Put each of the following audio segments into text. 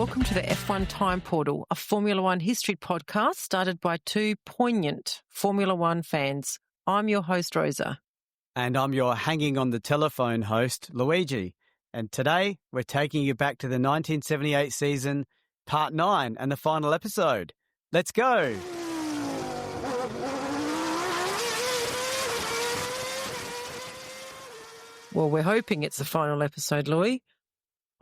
welcome to the F1 Time Portal, a Formula One history podcast started by two poignant Formula One fans. I'm your host, Rosa. And I'm your hanging on the telephone host, Luigi. And today we're taking you back to the 1978 season, part 9 and the final episode. Let's go. Well, we're hoping it's the final episode, Louis.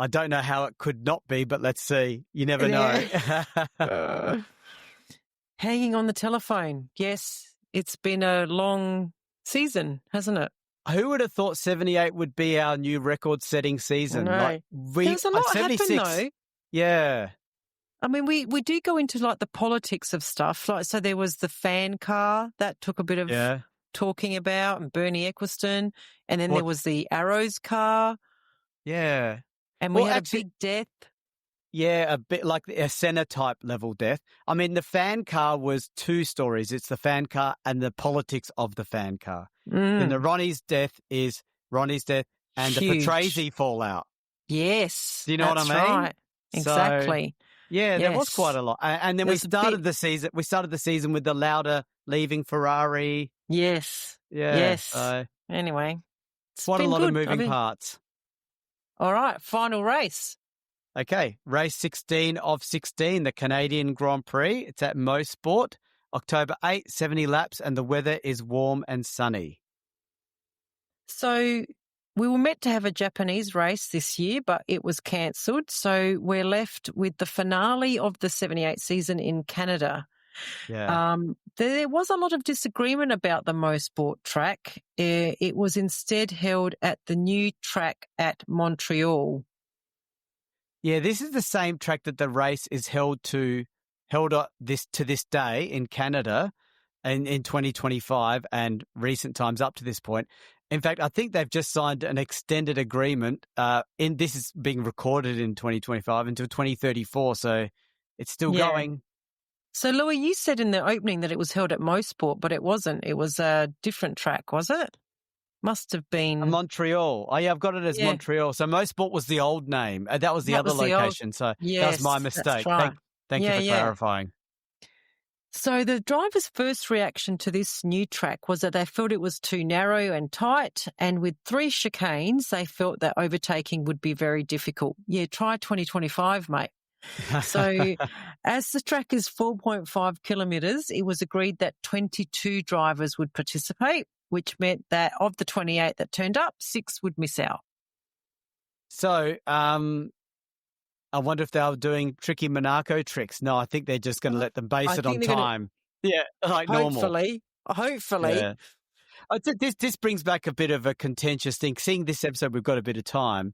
I don't know how it could not be, but let's see. You never know. Hanging on the telephone. Yes, it's been a long season, hasn't it? Who would have thought 78 would be our new record-setting season? No. There's a lot happened, though. Yeah. I mean, we do go into like the politics of stuff. Like, so there was the fan car that took a bit of talking about, and Bernie Ecclestone, and then there was the Arrows car. Yeah. And we had a big death. Yeah, a bit like a Senna-type level death. I mean, the fan car was two stories. It's the fan car and the politics of the fan car. And the Ronnie's death is Ronnie's death and Huge. the Patrese fallout. Yes. Do you know what I mean? Right. Exactly. So, yeah, there was quite a lot. And then we started the season. We started the season with the Lauda leaving Ferrari. Yes. Yeah. Yes. So anyway, quite a lot of moving parts. All right, final race. Okay, race 16 of 16, the Canadian Grand Prix. It's at Mosport, October 8, 70 laps, and the weather is warm and sunny. So we were meant to have a Japanese race this year, but it was cancelled. So we're left with the finale of the 78 season in Canada. Yeah. There was a lot of disagreement about the Mosport track. It was instead held at the new track at Montreal. Yeah, this is the same track that the race is held to this day in Canada and in 2025 and recent times up to this point. In fact, I think they've just signed an extended agreement. This is being recorded in 2025 until 2034, so it's still going. So, Louis, you said in the opening that it was held at Mosport, but it wasn't. It was a different track, was it? Must have been Montreal. Oh, yeah, I've got it as Montreal. So Mosport was the old name. That was the other location. So that was my mistake. Right. Thank you for clarifying. So the drivers' first reaction to this new track was that they felt it was too narrow and tight, and with 3 chicanes, they felt that overtaking would be very difficult. Yeah, try 2025, mate. So as the track is 4.5 kilometres, it was agreed that 22 drivers would participate, which meant that of the 28 that turned up, 6 would miss out. So I wonder if they were doing tricky Monaco tricks. No, I think they're just going to let them base it on time. Like normal. Hopefully. Yeah. This brings back a bit of a contentious thing. Seeing this episode, we've got a bit of time.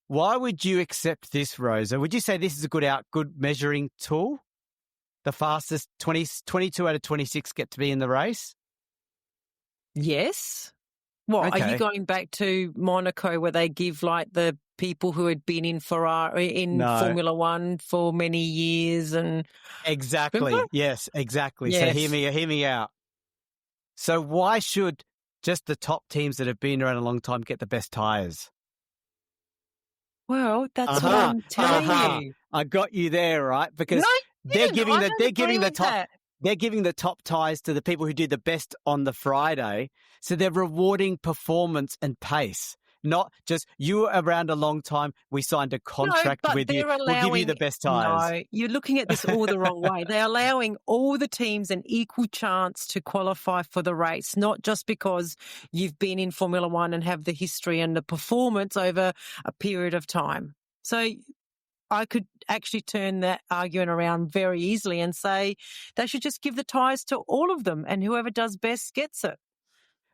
Why would you accept this, Rosa? Would you say this is a good measuring tool? The fastest 22 out of 26 get to be in the race? Yes. What, are you going back to Monaco where they give like the people who had been in Formula One for many years and Exactly. Remember? Yes, exactly. Yes. So hear me out. So why should just the top teams that have been around a long time get the best tyres? Well, that's what I'm telling you. I got you there, right? Because they're giving the top tyres to the people who do the best on the Friday. So they're rewarding performance and pace, not just you were around a long time. We signed a contract with you. We'll give you the best tyres. No, you're looking at this all the wrong way. They're allowing all the teams an equal chance to qualify for the race, not just because you've been in Formula One and have the history and the performance over a period of time. So I could actually turn that argument around very easily and say they should just give the tyres to all of them and whoever does best gets it.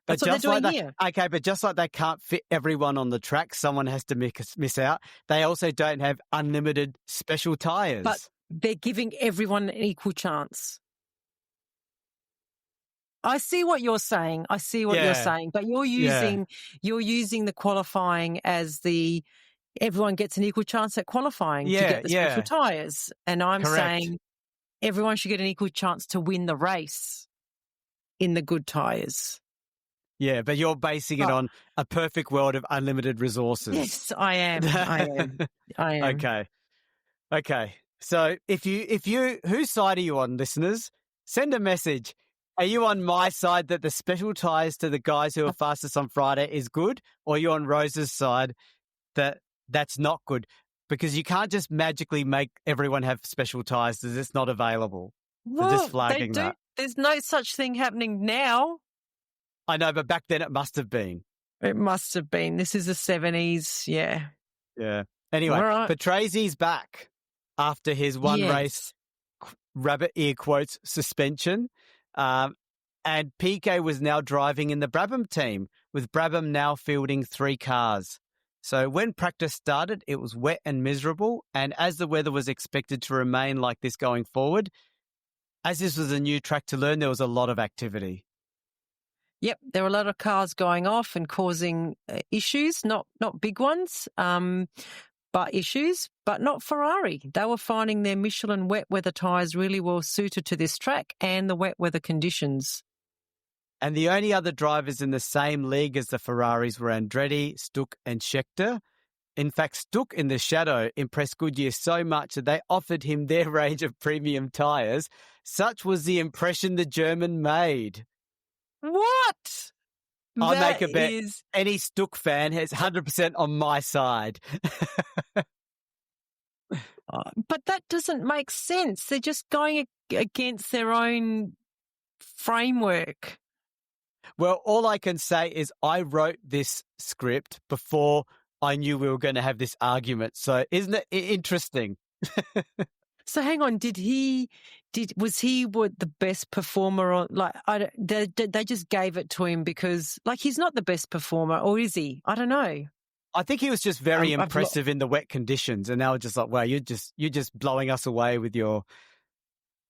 That's what they're doing here. Okay, but just like they can't fit everyone on the track, someone has to miss out. They also don't have unlimited special tyres. But they're giving everyone an equal chance. I see what you're saying. But you're using the qualifying as everyone gets an equal chance at qualifying to get the special tyres. And I'm saying everyone should get an equal chance to win the race in the good tyres. Yeah, but you're basing it on a perfect world of unlimited resources. Yes, I am. I am. Okay. Okay. So whose side are you on, listeners? Send a message. Are you on my side that the special tyres to the guys who are fastest on Friday is good? Or are you on Rose's side that that's not good? Because you can't just magically make everyone have special tyres because it's not available. So just Well, they flagging do. that. There's no such thing happening now. I know, but back then it must have been. It must have been. This is the 70s. Yeah. Yeah. Anyway, All right. Patrese back after his one race, rabbit ear quotes, suspension. And PK was now driving in the Brabham team, with Brabham now fielding 3 cars. So when practice started, it was wet and miserable. And as the weather was expected to remain like this going forward, as this was a new track to learn, there was a lot of activity. Yep, there were a lot of cars going off and causing issues, not big ones, but issues, but not Ferrari. They were finding their Michelin wet weather tyres really well suited to this track and the wet weather conditions. And the only other drivers in the same league as the Ferraris were Andretti, Stuck and Scheckter. In fact, Stuck in the shadow impressed Goodyear so much that they offered him their range of premium tyres. Such was the impression the German made. What? I'll make a bet. Any Stuck fan has 100% on my side. But that doesn't make sense. They're just going against their own framework. Well, all I can say is I wrote this script before I knew we were going to have this argument. So isn't it interesting? So hang on, was he the best performer on, they just gave it to him because he's not the best performer, or is he? I don't know. I think he was just very impressive in the wet conditions, and they were just like, wow, you're just blowing us away with your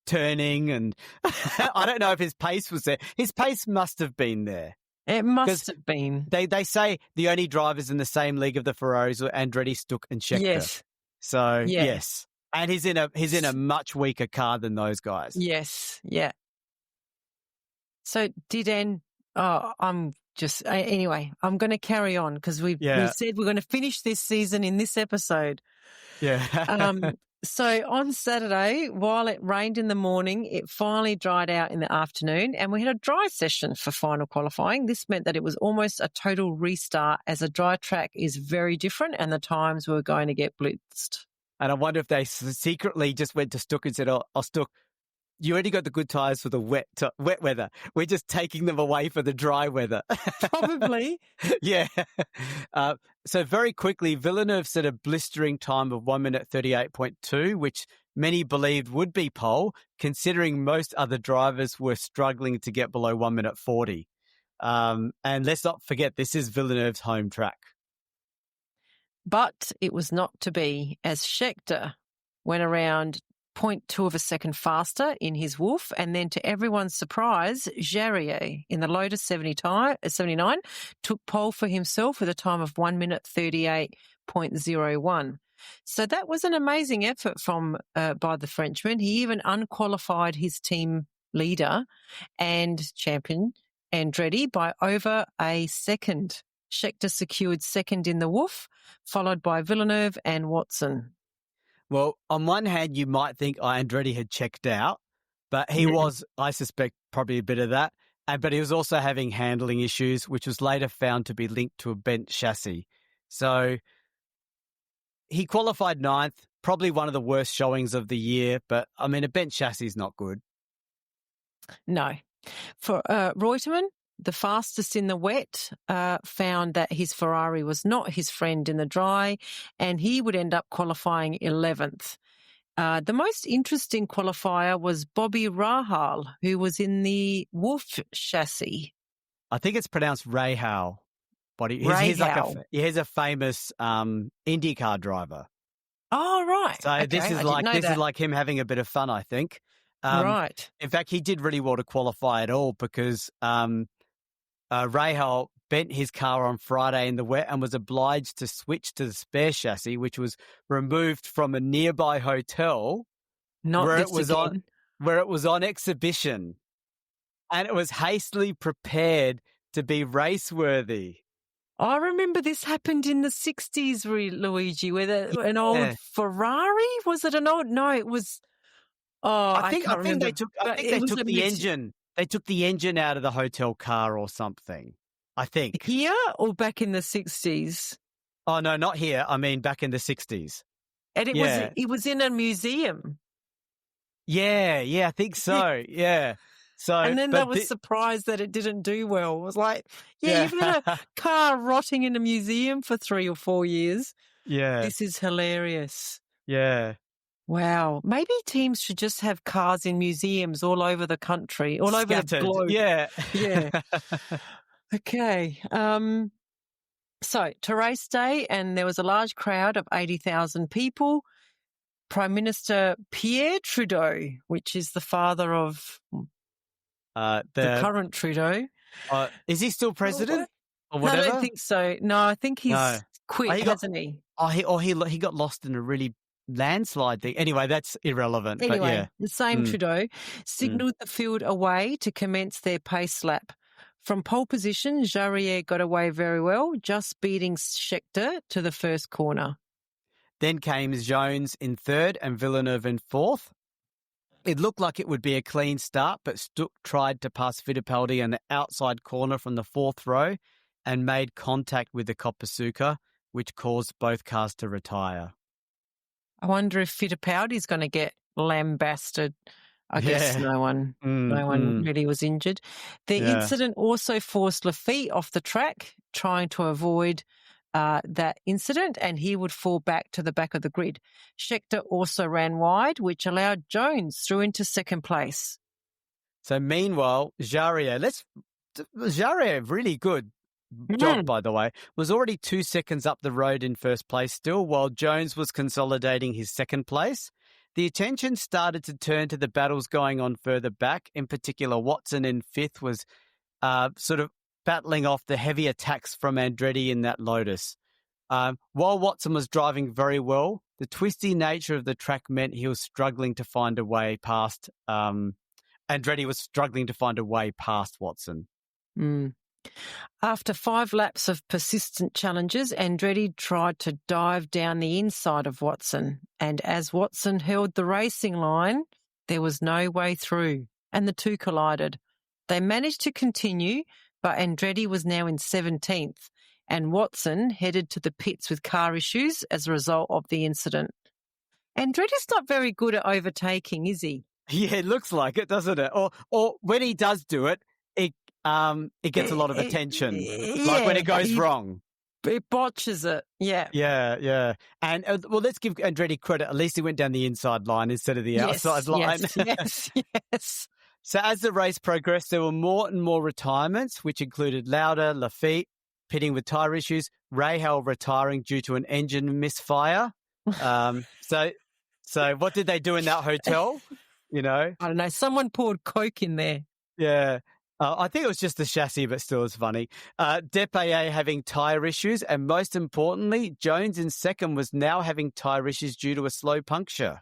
turning, and I don't know if his pace was there. His pace must have been there. It must have been. They say the only drivers in the same league of the Ferraris were Andretti, Stuck and Scheckter. Yes. So, yes. And he's in a much weaker car than those guys. Yes. Yeah. So anyway, I'm going to carry on because we said we're going to finish this season in this episode. Yeah. So on Saturday, while it rained in the morning, it finally dried out in the afternoon and we had a dry session for final qualifying. This meant that it was almost a total restart as a dry track is very different and the times were going to get blitzed. And I wonder if they secretly just went to Stuck and said, oh, Stuck, you already got the good tyres for the wet weather. We're just taking them away for the dry weather. Probably. Yeah. So very quickly, Villeneuve set a blistering time of 1 minute 38.2, which many believed would be pole, considering most other drivers were struggling to get below 1 minute 40. And let's not forget, this is Villeneuve's home track. But it was not to be, as Scheckter went around 0.2 of a second faster in his Wolf, and then to everyone's surprise, Jarier in the Lotus 79 took pole for himself with a time of 1 minute 38.01. So that was an amazing effort by the Frenchman. He even unqualified his team leader and champion Andretti by over a second. Scheckter secured second in the Wolf, followed by Villeneuve and Watson. Well, on one hand, you might think Andretti had checked out, but he was, I suspect, probably a bit of that. But he was also having handling issues, which was later found to be linked to a bent chassis. So he qualified 9th, probably one of the worst showings of the year. But, I mean, a bent chassis is not good. No. For Reutemann, the fastest in the wet, found that his Ferrari was not his friend in the dry, and he would end up qualifying 11th. The most interesting qualifier was Bobby Rahal, who was in the Wolf chassis. I think it's pronounced Rahal. But he's a famous IndyCar driver. Oh, right. So okay. this is like him having a bit of fun, I think. Right. In fact, he did really well to qualify at all because Rahal bent his car on Friday in the wet and was obliged to switch to the spare chassis, which was removed from a nearby hotel where it was on exhibition, and it was hastily prepared to be race worthy. I remember this happened in the 60s, Luigi, where an old Yeah. Ferrari, was it an old? No, it was, I I can't think remember. they took the engine. They took the engine out of the hotel car or something. I think. Here or back in the 60s? Oh no, not here. I mean back in the 60s. And Yeah. it was in a museum. Yeah, I think so. Yeah. So And then they were surprised that it didn't do well. It was like, you've had a car rotting in a museum for 3 or 4 years. Yeah. This is hilarious. Yeah. Wow. Maybe teams should just have cars in museums all over the country, all Scattered. over the globe. Yeah. Yeah. Okay. So to race day, and there was a large crowd of 80,000 people. Prime Minister Pierre Trudeau, which is the father of the current Trudeau. Is he still president or No, whatever? I don't think so. No, I think he's quit, hasn't he? He got lost in a really landslide thing. Anyway, that's irrelevant. Anyway, but yeah. the same Trudeau signalled the field away to commence their pace lap. From pole position, Jarier got away very well, just beating Scheckter to the first corner. Then came Jones in third and Villeneuve in fourth. It looked like it would be a clean start, but Stuck tried to pass Fittipaldi on the outside corner from the fourth row and made contact with the Kopasuka, which caused both cars to retire. I wonder if Fittipaldi's going to get lambasted. I guess no one really was injured. The incident also forced Lafitte off the track, trying to avoid that incident, and he would fall back to the back of the grid. Scheckter also ran wide, which allowed Jones through into second place. So meanwhile, Jarier, really good job, by the way, was already 2 seconds up the road in first place still, while Jones was consolidating his second place. The attention started to turn to the battles going on further back. In particular, Watson in fifth was sort of battling off the heavy attacks from Andretti in that Lotus. While Watson was driving very well, the twisty nature of the track meant he was struggling to find a way past. Andretti was struggling to find a way past Watson. After 5 laps of persistent challenges, Andretti tried to dive down the inside of Watson, and as Watson held the racing line, there was no way through, and the two collided. They managed to continue, but Andretti was now in 17th, and Watson headed to the pits with car issues as a result of the incident. Andretti's not very good at overtaking, is he? Yeah, it looks like it, doesn't it? Or when he does do it, it gets a lot of attention, like when it goes wrong. It botches it, yeah. Yeah. And, let's give Andretti credit. At least he went down the inside line instead of the outside line. Yes. So as the race progressed, there were more and more retirements, which included Lauda, Lafitte pitting with tyre issues, Rahal retiring due to an engine misfire. So what did they do in that hotel? You know? I don't know. Someone poured Coke in there. Yeah. I think it was just the chassis, but still it's funny. Depailler having tyre issues, and most importantly, Jones in second was now having tyre issues due to a slow puncture.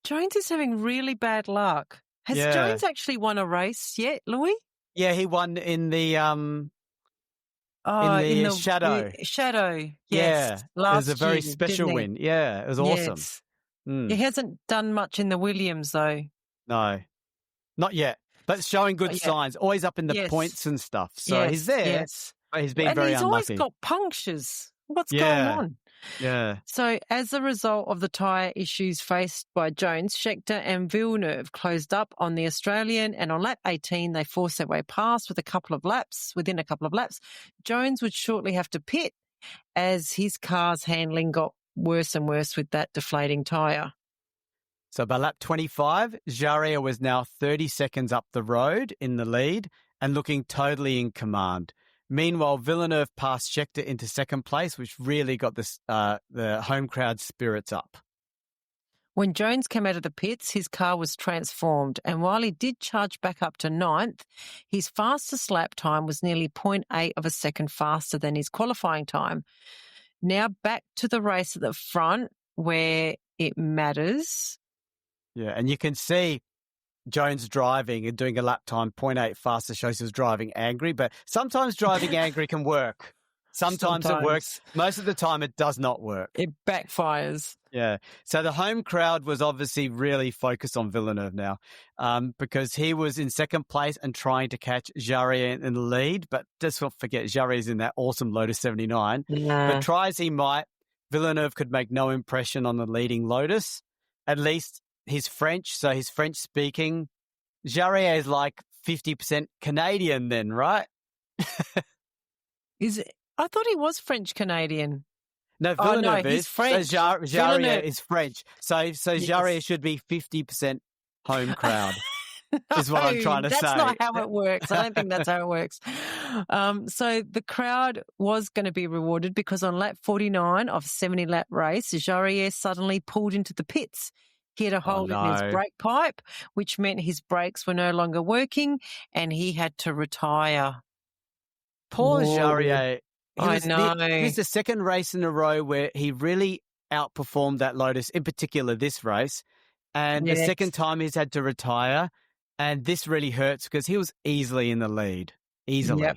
Jones is having really bad luck. Has Jones actually won a race yet, Louis? Yeah, he won in the Shadow. Shadow, yes. Yeah, last it was a very year, special win. Yeah, it was awesome. Yes. He hasn't done much in the Williams, though. No, not yet. But showing good signs, always up in the points and stuff. So he's there, but he's been very unlucky. And he's always got punctures. What's going on? Yeah. So as a result of the tyre issues faced by Jones, Scheckter and Villeneuve closed up on the Australian, and on lap 18 they forced their way past within a couple of laps. Jones would shortly have to pit as his car's handling got worse and worse with that deflating tyre. So by lap 25, Jarier was now 30 seconds up the road in the lead and looking totally in command. Meanwhile, Villeneuve passed Scheckter into second place, which really got the home crowd spirits up. When Jones came out of the pits, his car was transformed, and while he did charge back up to 9th, his fastest lap time was nearly 0.8 of a second faster than his qualifying time. Now back to the race at the front where it matters. Yeah, and you can see Jones driving and doing a lap time 0.8 faster shows he was driving angry, but sometimes driving angry can work. Sometimes it works. Most of the time it does not work. It backfires. Yeah. So the home crowd was obviously really focused on Villeneuve now, because he was in second place and trying to catch Jarier in the lead. But just not forget, Jarier's in that awesome Lotus 79. Yeah. But try as he might, Villeneuve could make no impression on the leading Lotus. At least he's French, so he's French speaking. Jarier is like 50% Canadian then, right? Is it? I thought he was French Canadian. No, Villeneuve he's is. French. So Jarier Villeneuve is French. So yes. Jarier should be 50% home crowd. Is what I'm trying to say. That's not how it works. I don't think that's how it works. So the crowd was going to be rewarded because on lap 49 of 70-lap race, Jarier suddenly pulled into the pits. He had a hole in his brake pipe, which meant his brakes were no longer working and he had to retire. Poor Jarier. I know. It was the second race in a row where he really outperformed that Lotus, in particular this race. And the second time he's had to retire. And this really hurts because he was easily in the lead. Easily.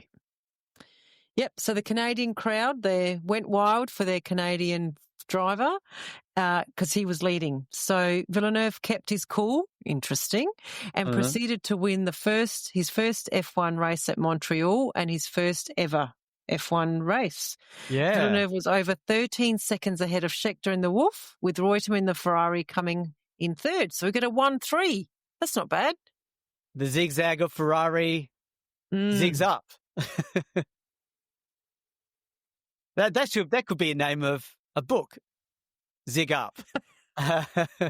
Yep. So the Canadian crowd, they went wild for their Canadian driver because he was leading. So Villeneuve kept his cool, interesting, and proceeded to win his first F1 race at Montreal and his first ever F1 race. Yeah. Villeneuve was over 13 seconds ahead of Scheckter in the Wolf, with Reutemann in the Ferrari coming in third. So we get a 1-3. That's not bad. The zigzag of Ferrari zigs up. That could be a name of a book. Zig up. I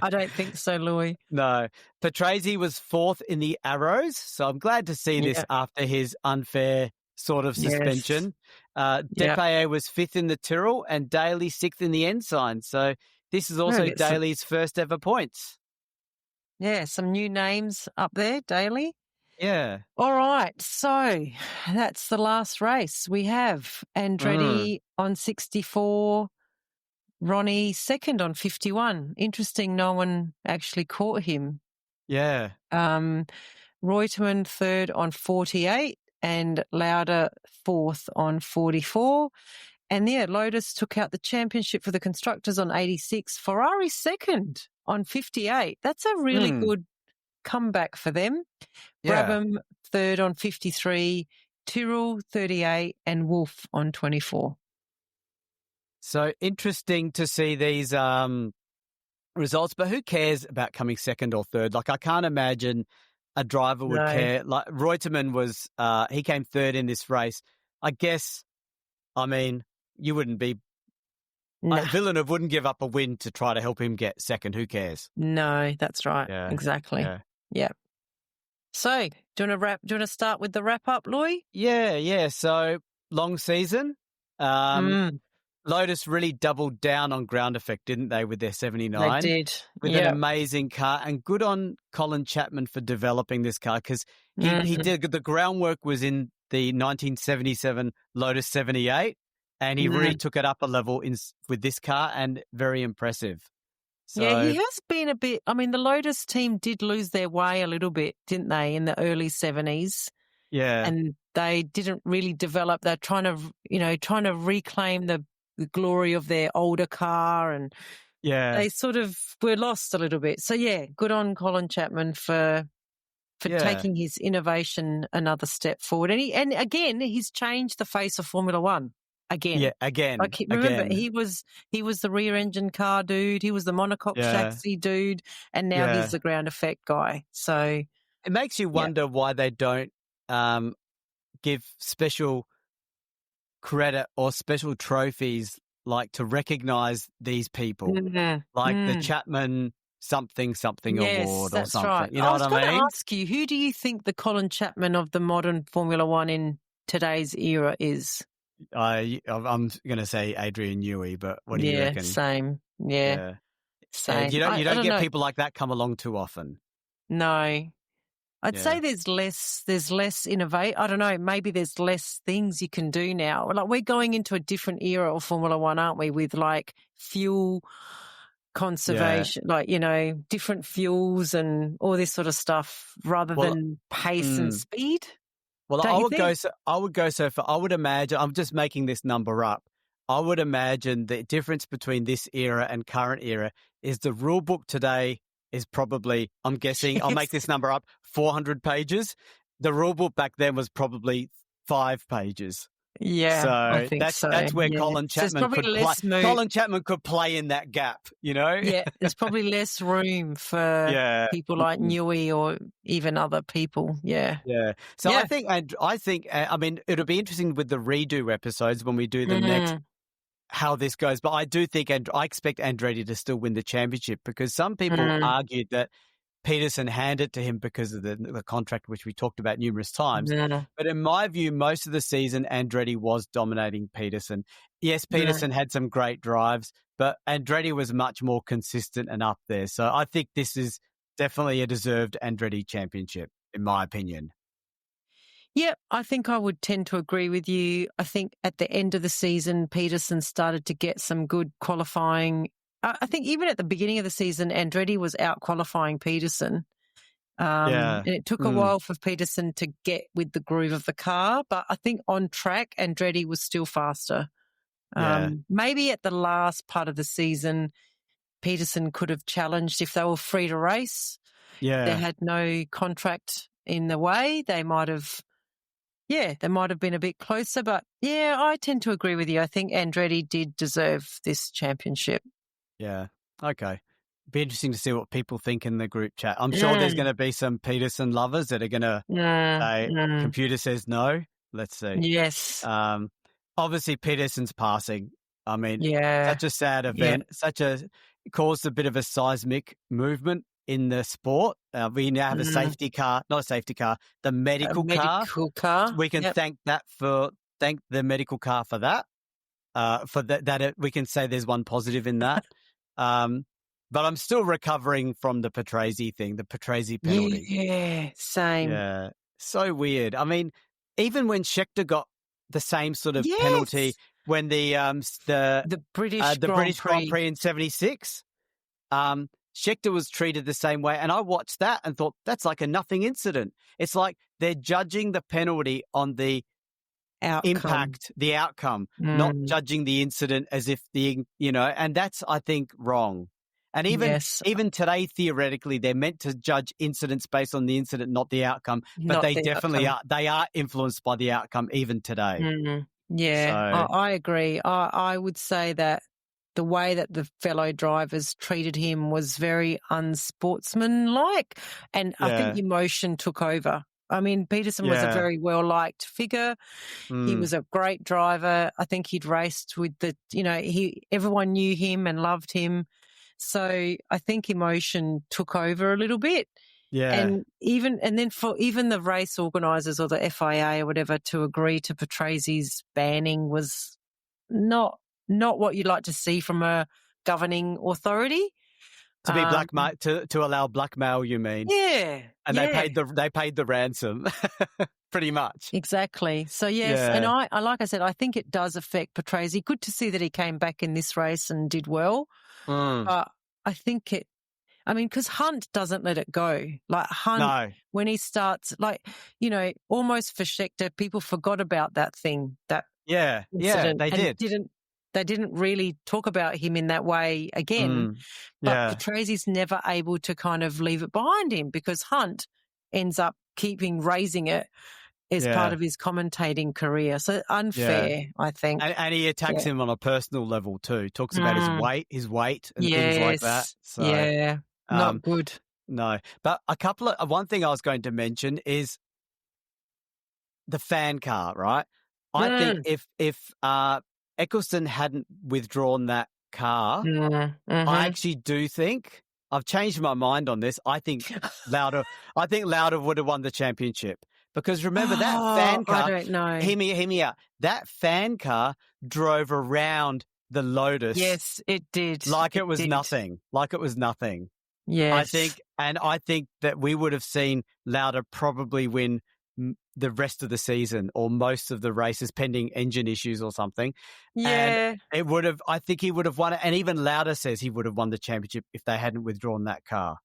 don't think so, Louis. No. Patrese was fourth in the Arrows, so I'm glad to see this after his unfair sort of suspension. Depailler was fifth in the Tyrrell and Daly sixth in the Ensign. So this is also Daly's first ever points. Yeah, some new names up there, Daly. Yeah. All right, so that's the last race. We have Andretti on 64, Ronnie second on 51. Interesting, no one actually caught him. Yeah. Reutemann third on 48 and Lauda fourth on 44. And Lotus took out the championship for the constructors on 86. Ferrari second on 58. That's a really good comeback for them. Yeah. Brabham third on 53, Tyrrell 38 and Wolf on 24. So interesting to see these results, but who cares about coming second or third? Like I can't imagine a driver would care. Like Reutemann was, he came third in this race. I guess, I mean, you wouldn't be, Villeneuve wouldn't give up a win to try to help him get second. Who cares? No, that's right. Yeah. Exactly. Yeah. So, do you want to start with the wrap up, Louis? Yeah. So, long season. Lotus really doubled down on ground effect, didn't they, with their 79? They did. With an amazing car. And good on Colin Chapman for developing this car because he did, the groundwork was in the 1977 Lotus 78 and he really took it up a level with this car and very impressive. So, he has been a bit, I mean, the Lotus team did lose their way a little bit, didn't they, in the early 70s? Yeah. And they didn't really develop, they're trying to reclaim the glory of their older car and they sort of were lost a little bit. So, good on Colin Chapman for taking his innovation another step forward. And again, he's changed the face of Formula One. Again. Yeah, again. Like, remember, he was the rear engine car dude, he was the monocoque chassis dude, and now he's the ground effect guy. So it makes you wonder why they don't give special credit or special trophies like to recognize these people. Like the Chapman something award or something. Right. You know what I mean? I was going to ask you, who do you think the Colin Chapman of the modern Formula One in today's era is? I'm going to say Adrian Newey, but what do you reckon? Same. Yeah. Same. You don't get people like that come along too often. No. I'd say there's less innovate. I don't know. Maybe there's less things you can do now. Like we're going into a different era of Formula One, aren't we? With like fuel conservation, like, different fuels and all this sort of stuff rather than pace and speed. Well, Don't you think? I would go so far. I would imagine, I'm just making this number up. I would imagine the difference between this era and current era is the rule book today is probably, I'm guessing, I'll make Yes. this number up, 400 pages. The rule book back then was probably 5 pages. Yeah, I So think so. that's where Yeah. Colin So there's Chapman probably could play. less Colin Chapman could play in that gap, you know? Yeah, there's probably less room for Yeah. people like Mm. Newey or even other people. Yeah. Yeah. So Yeah. I think, I mean, it'll be interesting with the redo episodes when we do them next, how this goes. But I do think, and I expect Andretti to still win the championship because some people argued that Peterson handed to him because of the contract, which we talked about numerous times. Yeah. But in my view, most of the season, Andretti was dominating Peterson. Yes, Peterson had some great drives, but Andretti was much more consistent and up there. So I think this is definitely a deserved Andretti championship, in my opinion. Yeah, I think I would tend to agree with you. I think at the end of the season, Peterson started to get some good qualifying. I think even at the beginning of the season, Andretti was out qualifying Peterson. And it took a while for Peterson to get with the groove of the car. But I think on track, Andretti was still faster. Maybe at the last part of the season, Peterson could have challenged if they were free to race. Yeah. They had no contract in the way. They might have been a bit closer. But yeah, I tend to agree with you. I think Andretti did deserve this championship. Yeah. Okay. Be interesting to see what people think in the group chat. I'm sure there's going to be some Peterson lovers that are going to say, computer says no. Let's see. Yes. Obviously, Peterson's passing. I mean, such a sad event, caused a bit of a seismic movement in the sport. We now have a safety car, not a safety car, the medical car. We can thank the medical car for that. We can say there's one positive in that. But I'm still recovering from the Patrese thing, the Patrese penalty. Yeah, same. Yeah, so weird. I mean, even when Scheckter got the same sort of penalty when the British Grand Prix in '76, Scheckter was treated the same way, and I watched that and thought that's like a nothing incident. It's like they're judging the penalty on the impact, the outcome, not judging the incident as if and that's, I think, wrong. And even today, theoretically, they're meant to judge incidents based on the incident, not the outcome. But they definitely are. They are influenced by the outcome even today. Yeah, I agree. I would say that the way that the fellow drivers treated him was very unsportsmanlike, and I think emotion took over. I mean, Peterson was a very well-liked figure. He was a great driver. I think he'd raced with everyone knew him and loved him. So I think emotion took over a little bit. Yeah. And then for even the race organisers or the FIA or whatever to agree to Patrese's banning was not what you'd like to see from a governing authority. To be blackmail, to allow blackmail, you mean? Yeah. And they paid the ransom, pretty much. Exactly. So yes, and I like I said, I think it does affect Patrese. Good to see that he came back in this race and did well. But I think because Hunt doesn't let it go. Like Hunt, when he starts, almost for Scheckter, people forgot about that thing. Incident, they did. They didn't really talk about him in that way again. But Patrese's never able to kind of leave it behind him because Hunt ends up raising it as part of his commentating career. So unfair, I think. And he attacks him on a personal level too. Talks about his weight and things like that. So, not good. No. But one thing I was going to mention is the fan car, right? I think if Eccleston hadn't withdrawn that car, I actually do think I've changed my mind on this. I think Lauda would have won the championship because remember that fan car. I don't know. Hear me out. That fan car drove around the Lotus. Yes, it did. Like it was nothing. Yes, I think that we would have seen Lauda probably win the rest of the season or most of the races pending engine issues or something. Yeah. And I think he would have won it. And even Lauda says he would have won the championship if they hadn't withdrawn that car.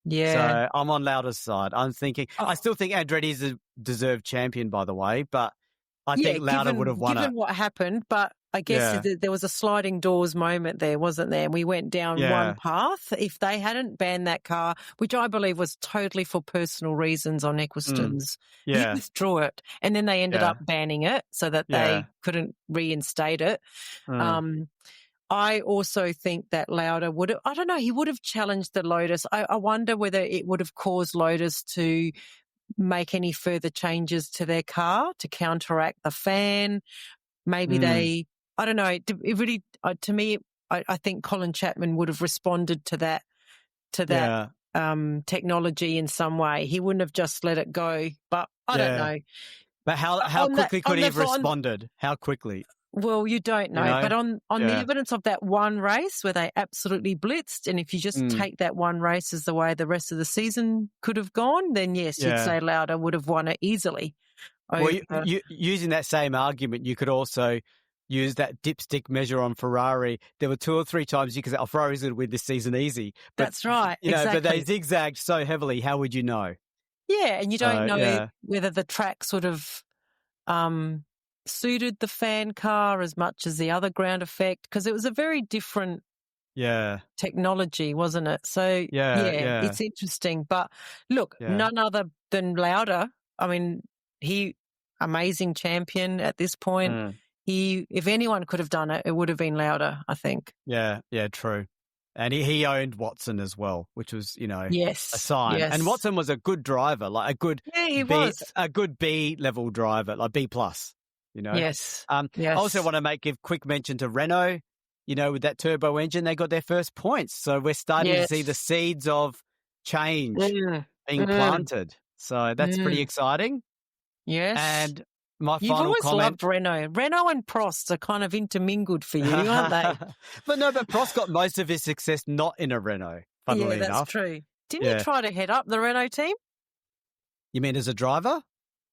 Yeah. So I'm on Lauda's side. I'm thinking, I Oh, still think Andretti's a deserved champion, by the way, but I yeah, think Lauda would have won given it. what happened, but I guess Yeah. there was a sliding doors moment there, wasn't there? And we went down one Yeah. path. If they hadn't banned that car, which I believe was totally for personal reasons on Mm. Eccleston's, he Yeah. withdrew it. And then they ended Yeah. up banning it so that Yeah. they couldn't reinstate it. Mm. Um, I also think that Lauda would have, I don't know, he would have challenged the Lotus. I wonder whether it would have caused Lotus to make any further changes to their car to counteract the fan. Maybe they, I don't know. It really, to me, I think Colin Chapman would have responded to that, Yeah. technology in some way. He wouldn't have just let it go, but I don't know. But how On that, quickly could he have responded? How quickly? well, you don't know, but on the evidence of that one race where they absolutely blitzed, and if you just take that one race as the way the rest of the season could have gone, then yes, you'd say Lauda would have won it easily. Well, using that same argument, you could also use that dipstick measure on Ferrari. There were 2 or 3 times you could say, "Oh, Ferrari's going to win this season easy." But, that's right, exactly. But they zigzagged so heavily. How would you know? Yeah, and you don't know whether the track sort of suited the fan car as much as the other ground effect, because it was a very different technology, wasn't it? So it's interesting. But look, none other than Lauda. I mean, he amazing champion at this point. He, if anyone could have done it, it would have been Lauda, I think. Yeah, true. And he owned Watson as well, which was, a sign. Yes. And Watson was a good driver, like a good a good B level driver, like B plus. Yes. I also want to give quick mention to Renault. With that turbo engine, they got their first points. So we're starting to see the seeds of change being planted. So that's pretty exciting. Yes. And my You've final always comment. loved Renault. Renault and Prost are kind of intermingled for you, aren't they? but Prost got most of his success not in a Renault, funnily enough. Yeah, that's true. Didn't he try to head up the Renault team? You mean as a driver?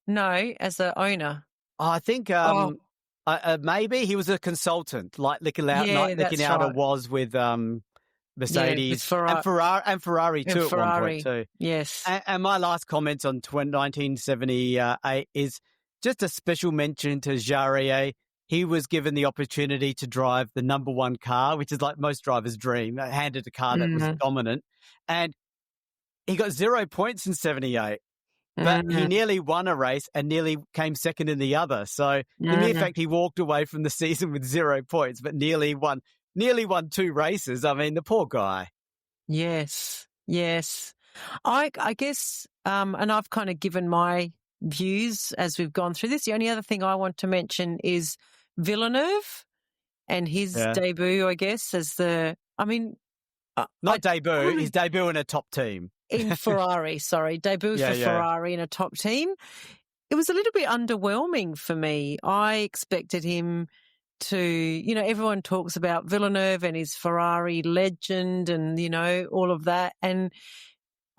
No, as an owner. I think maybe he was a consultant, like Niki Lauda was with Mercedes with and Ferrari too at one point too. Yes. And my last comment on 1978 is just a special mention to Jarier. He was given the opportunity to drive the number 1 car, which is like most drivers' dream, handed a car that was dominant. And he got 0 points in 78. But he nearly won a race and nearly came second in the other. So in the effect, he walked away from the season with 0 points, but nearly won 2 races. I mean, the poor guy. Yes. I guess, and I've kind of given my views as we've gone through this. The only other thing I want to mention is Villeneuve and his debut, I guess, as his debut in a top team. In Ferrari, debut for Ferrari in a top team. It was a little bit underwhelming for me. I expected him to, everyone talks about Villeneuve and his Ferrari legend and, all of that. And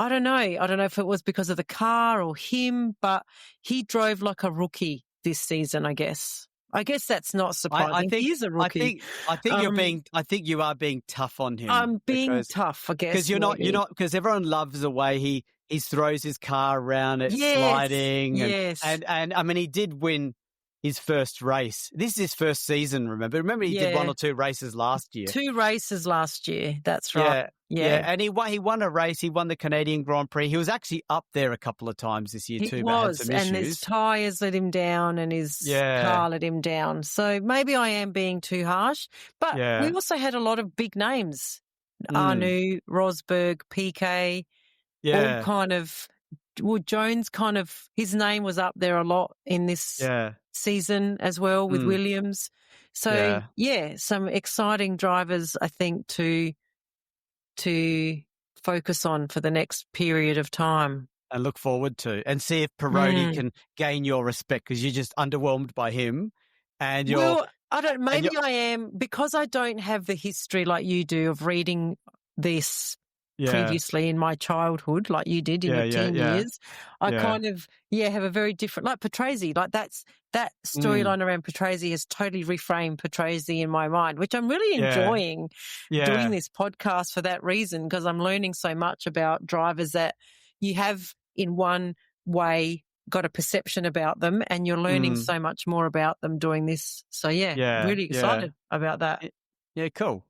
I don't know if it was because of the car or him, but he drove like a rookie this season, I guess. I guess that's not surprising. I think he's a rookie. I think you are being tough on him. I'm being tough, I guess. Because because everyone loves the way he throws his car around, it's sliding. And I mean, he did win his first race. This is his first season, remember? He did 1 or 2 races last year. 2 races last year, that's right. Yeah. And he won a race. He won the Canadian Grand Prix. He was actually up there a couple of times this year too, but had some issues. And his tyres let him down and his car let him down. So maybe I am being too harsh. But we also had a lot of big names. Arnoux, Rosberg, Piquet, all kind of... Well, Jones his name was up there a lot in this season as well with Williams. So, some exciting drivers, I think, to focus on for the next period of time. And look forward to. And see if Pironi can gain your respect, because you're just underwhelmed by him. And you're... Well, I don't... Maybe I am, because I don't have the history like you do of reading this Yeah. in my childhood, like you did in your teen years. I kind of, have a very different, like Patrese, like that storyline around Patrese has totally reframed Patrese in my mind, which I'm really enjoying doing this podcast for that reason, because I'm learning so much about drivers that you have in one way got a perception about them, and you're learning so much more about them doing this. So really excited about that. Yeah, cool.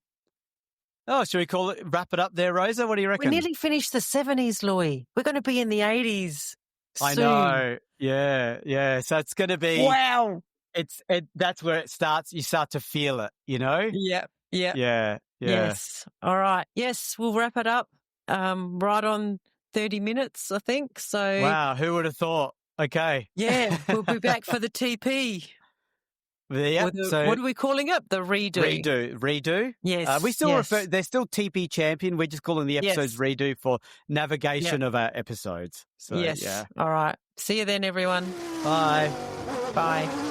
Oh, should we wrap it up there, Rosa? What do you reckon? We nearly finished the 70s, Louis. We're going to be in the 80s soon. I know. Yeah. So it's going to be... Wow. That's where it starts. You start to feel it, you know? Yep. Yeah. Yes. All right. Yes, we'll wrap it up right on 30 minutes, I think. So. Wow, who would have thought? Okay. Yeah, we'll be back for the TP. Yeah. So what are we calling it? The redo. Redo. Yes. We still refer. They're still TP champion. We're just calling the episodes redo for navigation of our episodes. So yes. All right. See you then, everyone. Bye. Bye.